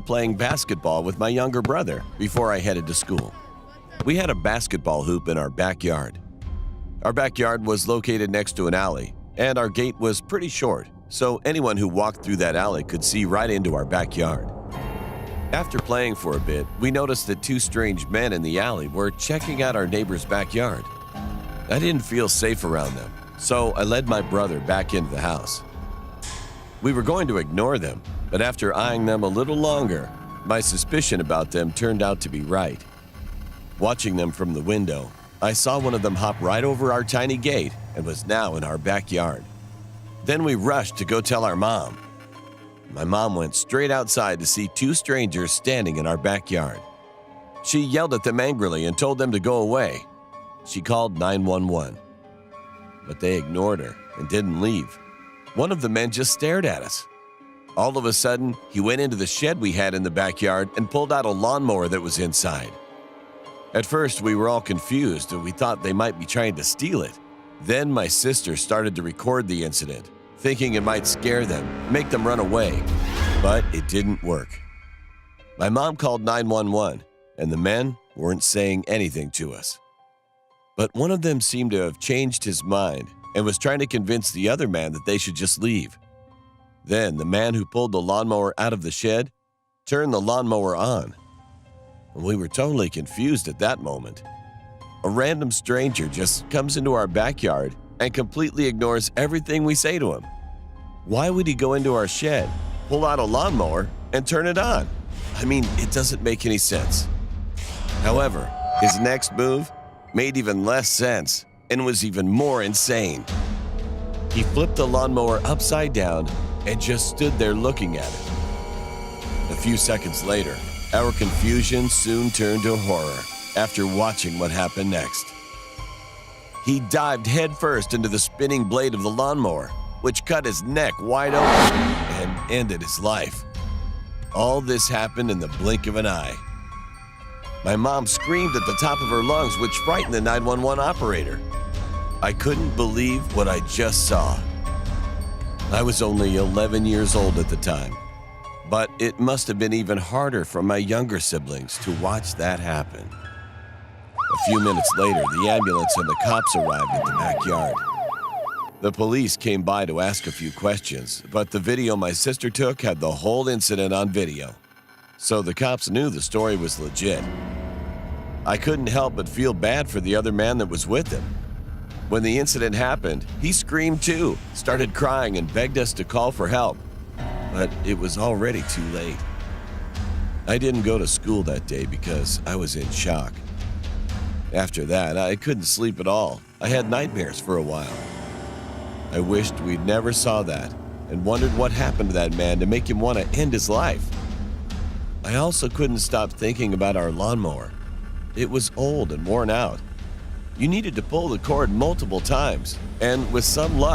playing basketball with my younger brother before I headed to school. We had a basketball hoop in our backyard. Our backyard was located next to an alley, and our gate was pretty short, so anyone who walked through that alley could see right into our backyard. After playing for a bit, we noticed that two strange men in the alley were checking out our neighbor's backyard. I didn't feel safe around them, so I led my brother back into the house. We were going to ignore them, but after eyeing them a little longer, my suspicion about them turned out to be right. Watching them from the window, I saw one of them hop right over our tiny gate and was now in our backyard. Then we rushed to go tell our mom. My mom went straight outside to see two strangers standing in our backyard. She yelled at them angrily and told them to go away. She called 911. But they ignored her and didn't leave. One of the men just stared at us. All of a sudden, he went into the shed we had in the backyard and pulled out a lawnmower that was inside. At first, we were all confused and we thought they might be trying to steal it. Then my sister started to record the incident, thinking it might scare them, make them run away. But it didn't work. My mom called 911, and the men weren't saying anything to us. But one of them seemed to have changed his mind and was trying to convince the other man that they should just leave. Then the man who pulled the lawnmower out of the shed turned the lawnmower on. We were totally confused at that moment. A random stranger just comes into our backyard and completely ignores everything we say to him. Why would he go into our shed, pull out a lawnmower, and turn it on? I mean, it doesn't make any sense. However, his next move made even less sense and was even more insane. He flipped the lawnmower upside down and just stood there looking at it. A few seconds later, our confusion soon turned to horror after watching what happened next. He dived headfirst into the spinning blade of the lawnmower, which cut his neck wide open and ended his life. All this happened in the blink of an eye. My mom screamed at the top of her lungs, which frightened the 911 operator. I couldn't believe what I just saw. I was only 11 years old at the time, but it must have been even harder for my younger siblings to watch that happen. A few minutes later, the ambulance and the cops arrived at the backyard. The police came by to ask a few questions, but the video my sister took had the whole incident on video, so the cops knew the story was legit. I couldn't help but feel bad for the other man that was with him. When the incident happened, he screamed too, started crying, and begged us to call for help, but it was already too late. I didn't go to school that day because I was in shock. After that, I couldn't sleep at all. I had nightmares for a while. I wished we'd never saw that and wondered what happened to that man to make him want to end his life. I also couldn't stop thinking about our lawnmower. It was old and worn out. You needed to pull the cord multiple times, and with some luck,